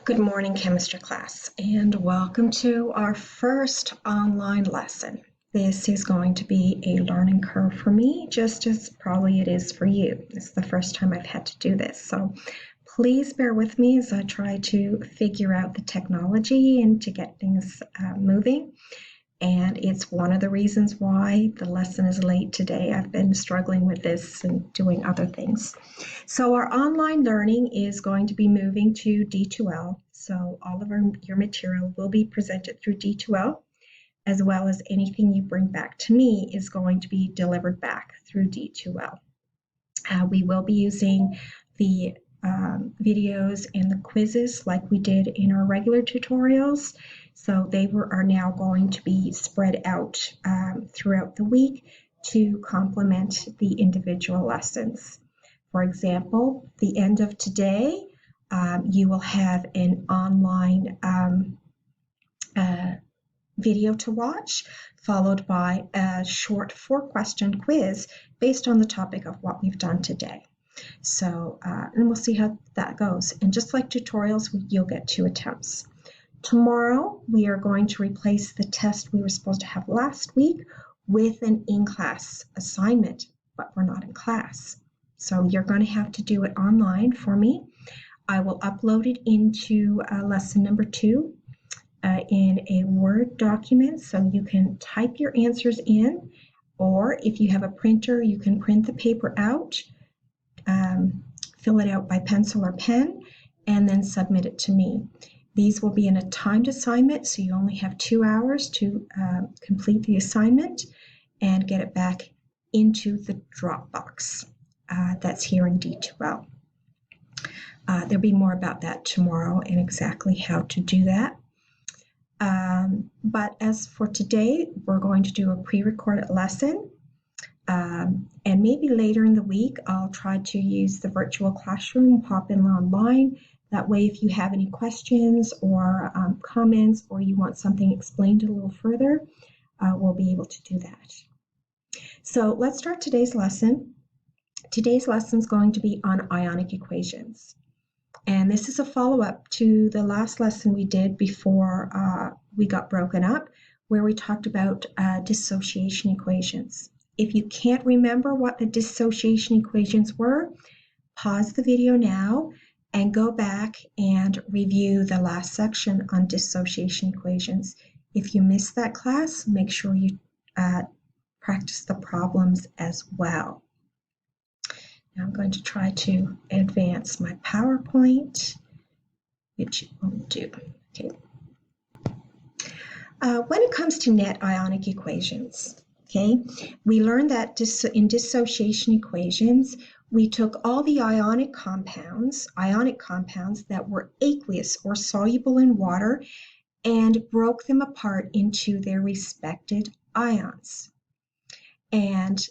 Good morning, chemistry class, and welcome to our first online lesson. This is going to be a learning curve for me, just as probably it is for you. This is the first time I've had to do this, so please bear with me as I try to figure out the technology and to get things moving. And it's one of the reasons why the lesson is late today. I've been struggling with this and doing other things. So our online learning is going to be moving to D2L. So all of your material will be presented through D2L, as well as anything you bring back to me is going to be delivered back through D2L. We will be using the videos and the quizzes like we did in our regular tutorials. So they are now going to be spread out throughout the week to complement the individual lessons. For example, the end of today, you will have an online video to watch, followed by a short 4-question quiz based on the topic of what we've done today. So, and we'll see how that goes. And just like tutorials, you'll get 2 attempts. Tomorrow, we are going to replace the test we were supposed to have last week with an in-class assignment, but we're not in class. So you're going to have to do it online for me. I will upload it into lesson number 2 in a Word document, so you can type your answers in, or if you have a printer, you can print the paper out, fill it out by pencil or pen, and then submit it to me. These will be in a timed assignment, so you only have 2 hours to complete the assignment and get it back into the Dropbox that's here in D2L. There'll be more about that tomorrow and exactly how to do that. But as for today, we're going to do a pre-recorded lesson. And maybe later in the week, I'll try to use the virtual classroom, pop in online. That way, if you have any questions or comments, or you want something explained a little further, we'll be able to do that. So let's start today's lesson. Today's lesson is going to be on ionic equations. And this is a follow-up to the last lesson we did before we got broken up, where we talked about dissociation equations. If you can't remember what the dissociation equations were, pause the video now and go back and review the last section on dissociation equations. If you missed that class, make sure you practice the problems as well. Now I'm going to try to advance my PowerPoint, which it won't do. Okay. When it comes to net ionic equations, okay, we learned that in dissociation equations, we took all the ionic compounds that were aqueous or soluble in water and broke them apart into their respective ions. And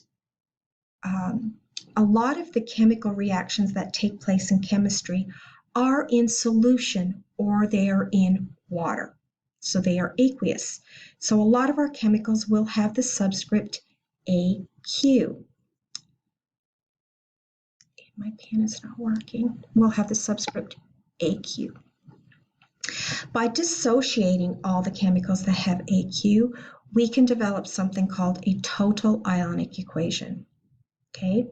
a lot of the chemical reactions that take place in chemistry are in solution or they are in water. So they are aqueous. So a lot of our chemicals will have the subscript AQ. My pen is not working. We'll have the subscript AQ. By dissociating all the chemicals that have AQ, we can develop something called a total ionic equation. Okay,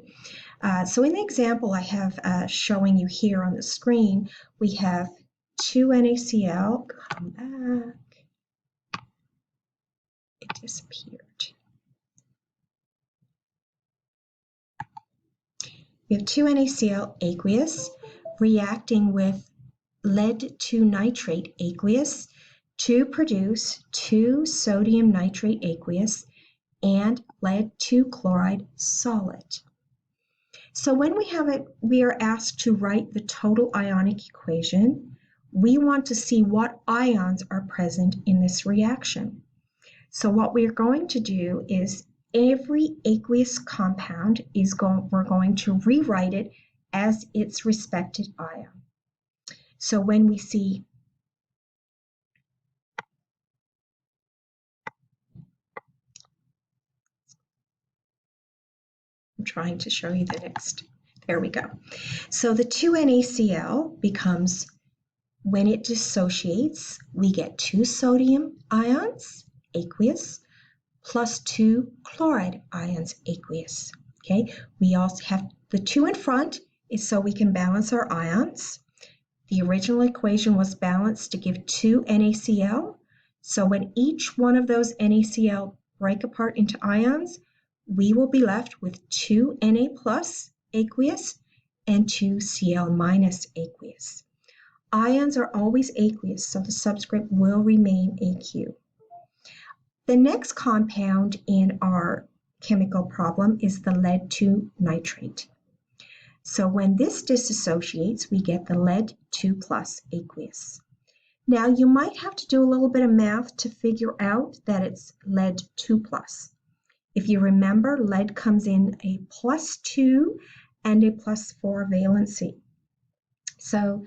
so in the example I have showing you here on the screen, we have 2 NaCl. Come back. It disappeared. We have 2 NaCl aqueous reacting with lead 2 nitrate aqueous to produce 2 sodium nitrate aqueous and lead 2 chloride solid. So when we are asked to write the total ionic equation, we want to see what ions are present in this reaction. So what we're going to do is every aqueous compound we're going to rewrite it as its respective ion. So when we see I'm trying to show you the next. There we go. So the 2 NaCl becomes When it dissociates, we get 2 sodium ions, aqueous, plus 2 chloride ions, aqueous. Okay, we also have the 2 in front is so we can balance our ions. The original equation was balanced to give 2 NaCl. So when each one of those NaCl break apart into ions, we will be left with 2 Na plus aqueous and 2 Cl minus aqueous. Ions are always aqueous, so the subscript will remain AQ. The next compound in our chemical problem is the lead 2 nitrate. So when this dissociates, we get the lead 2 plus aqueous. Now you might have to do a little bit of math to figure out that it's lead 2 plus. If you remember, lead comes in a plus 2 and a plus 4 valency. So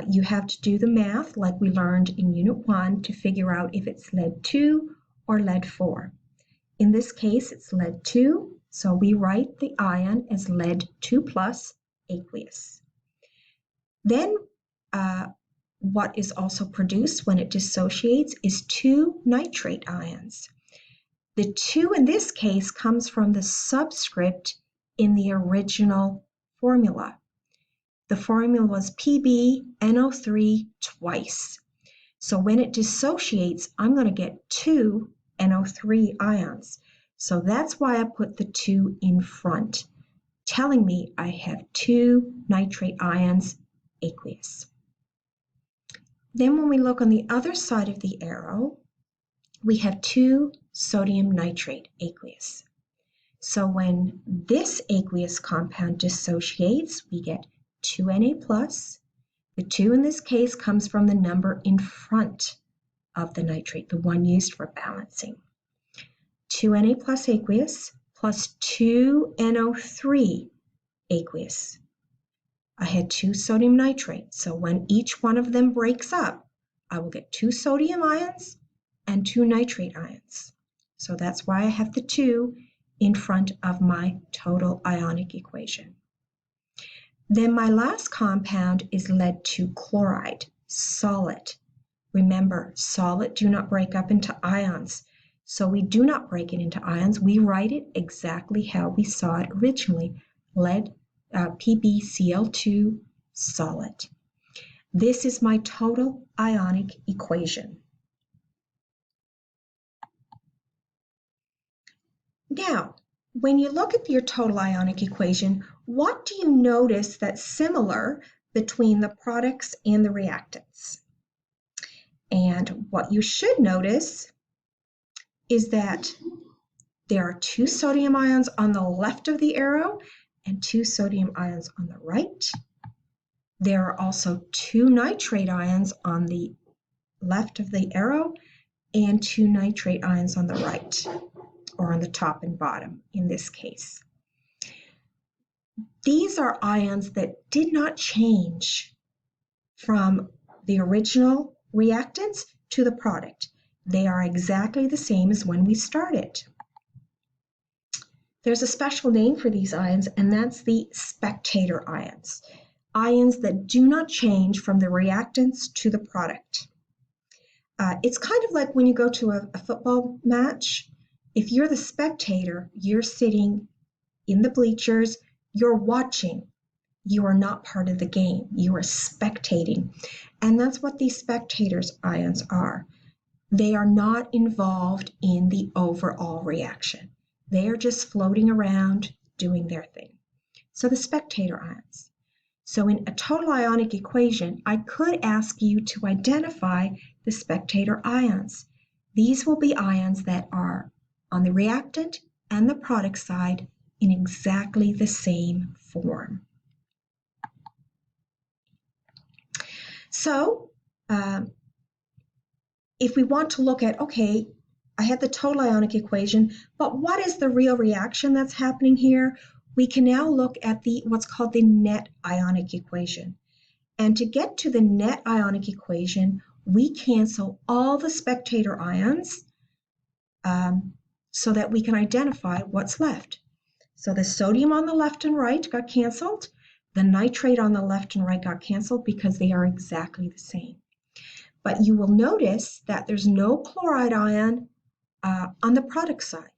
you have to do the math like we learned in Unit 1 to figure out if it's lead 2 or lead 4. In this case, it's lead 2, so we write the ion as lead 2 plus aqueous. Then what is also produced when it dissociates is 2 nitrate ions. The 2 in this case comes from the subscript in the original formula. The formula was PbNO3 twice. So when it dissociates, I'm going to get 2 NO3 ions. So that's why I put the 2 in front, telling me I have 2 nitrate ions aqueous. Then when we look on the other side of the arrow, we have 2 sodium nitrate aqueous. So when this aqueous compound dissociates, we get 2 Na plus. The 2 in this case comes from the number in front of the nitrate, the one used for balancing. 2 Na plus aqueous plus 2 NO3 aqueous. I had 2 sodium nitrate, so when each one of them breaks up, I will get 2 sodium ions and 2 nitrate ions. So that's why I have the 2 in front of my total ionic equation. Then my last compound is lead 2 chloride, solid. Remember, solid do not break up into ions. So we do not break it into ions. We write it exactly how we saw it originally, lead PbCl2 solid. This is my total ionic equation. Now, when you look at your total ionic equation, what do you notice that's similar between the products and the reactants? And what you should notice is that there are 2 sodium ions on the left of the arrow and 2 sodium ions on the right. There are also 2 nitrate ions on the left of the arrow and 2 nitrate ions on the right, or on the top and bottom in this case. These are ions that did not change from the original reactants to the product. They are exactly the same as when we started. There's a special name for these ions, and that's the spectator ions. Ions that do not change from the reactants to the product. It's kind of like when you go to a football match. If you're the spectator, you're sitting in the bleachers, you're watching. You are not part of the game. You are spectating. And that's what these spectators ions are. They are not involved in the overall reaction. They are just floating around doing their thing. So the spectator ions. So in a total ionic equation, I could ask you to identify the spectator ions. These will be ions that are on the reactant and the product side in exactly the same form. So if we want to look at, okay, I had the total ionic equation, but what is the real reaction that's happening here? We can now look at what's called the net ionic equation. And to get to the net ionic equation, we cancel all the spectator ions so that we can identify what's left. So the sodium on the left and right got canceled. The nitrate on the left and right got canceled because they are exactly the same. But you will notice that there's no chloride ion on the product side,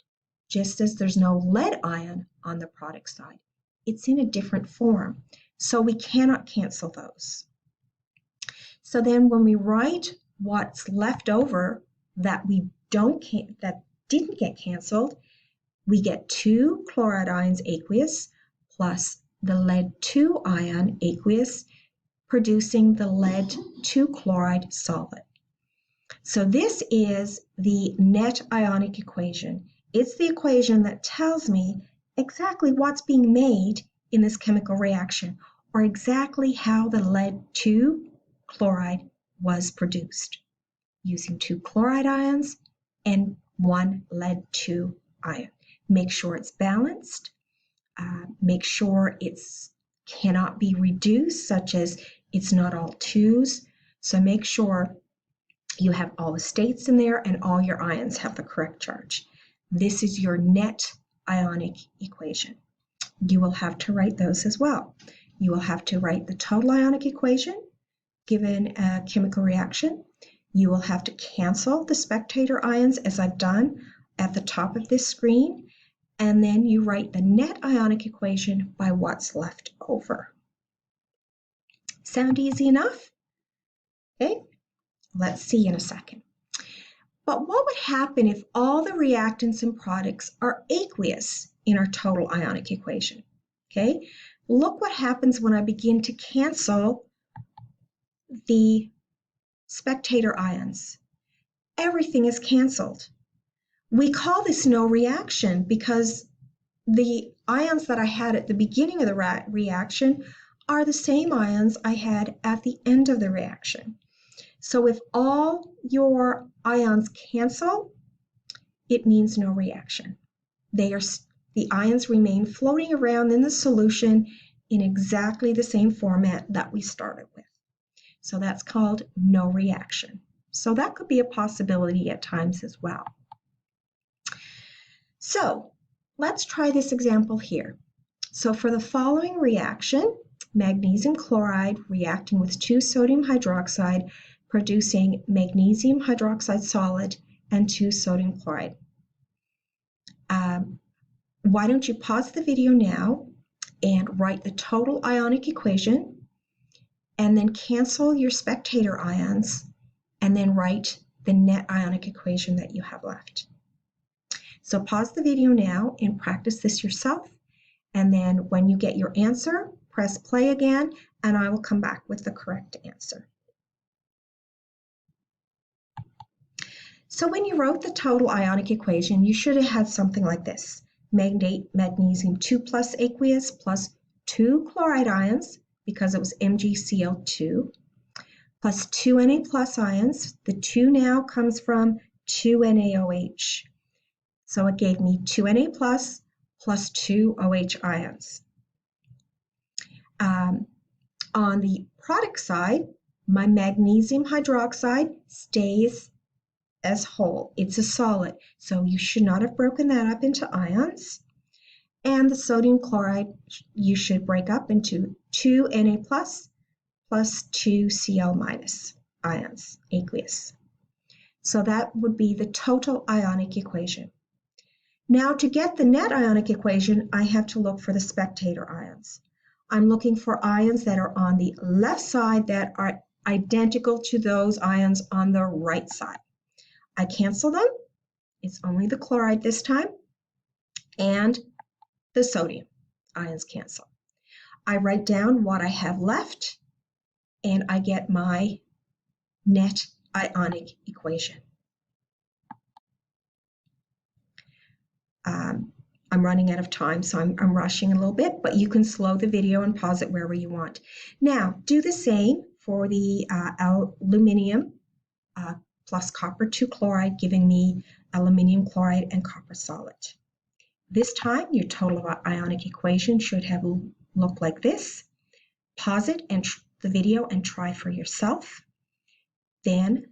just as there's no lead ion on the product side. It's in a different form, so we cannot cancel those. So then when we write what's left over that that didn't get canceled, we get 2 chloride ions aqueous plus the lead 2 ion aqueous, producing the lead 2 chloride solid. So this is the net ionic equation. It's the equation that tells me exactly what's being made in this chemical reaction, or exactly how the lead 2 chloride was produced, using 2 chloride ions and 1 lead 2 ion. Make sure it's balanced. Make sure it cannot be reduced, such as it's not all 2s. So make sure you have all the states in there and all your ions have the correct charge. This is your net ionic equation. You will have to write those as well. You will have to write the total ionic equation given a chemical reaction. You will have to cancel the spectator ions, as I've done at the top of this screen, and then you write the net ionic equation by what's left over. Sound easy enough? Okay, let's see in a second. But what would happen if all the reactants and products are aqueous in our total ionic equation? Okay, look what happens when I begin to cancel the spectator ions. Everything is canceled. We call this no reaction because the ions that I had at the beginning of the reaction are the same ions I had at the end of the reaction. So if all your ions cancel, it means no reaction. The ions remain floating around in the solution in exactly the same format that we started with. So that's called no reaction. So that could be a possibility at times as well. So let's try this example here. So for the following reaction, magnesium chloride reacting with 2 sodium hydroxide, producing magnesium hydroxide solid and 2 sodium chloride. Why don't you pause the video now and write the total ionic equation, and then cancel your spectator ions, and then write the net ionic equation that you have left. So pause the video now and practice this yourself, and then when you get your answer, press play again, and I will come back with the correct answer. So when you wrote the total ionic equation, you should have had something like this. Magnesium 2 plus aqueous plus 2 chloride ions, because it was MgCl2, plus 2 Na plus ions. The 2 now comes from 2 NaOH. So it gave me 2 Na plus 2 OH ions. On the product side, my magnesium hydroxide stays as whole. It's a solid, so you should not have broken that up into ions. And the sodium chloride you should break up into 2 Na plus 2 Cl minus ions, aqueous. So that would be the total ionic equation. Now to get the net ionic equation, I have to look for the spectator ions. I'm looking for ions that are on the left side that are identical to those ions on the right side. I cancel them. It's only the chloride this time, and the sodium ions cancel. I write down what I have left, and I get my net ionic equation. I'm running out of time, so I'm rushing a little bit, but you can slow the video and pause it wherever you want. Now, do the same for the aluminium plus copper 2 chloride, giving me aluminium chloride and copper solid. This time, your total ionic equation should have looked like this. Pause it and the video and try for yourself. Then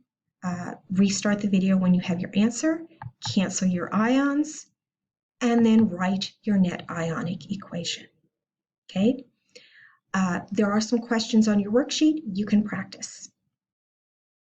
restart the video when you have your answer, cancel your ions, and then write your net ionic equation. Okay? There are some questions on your worksheet you can practice.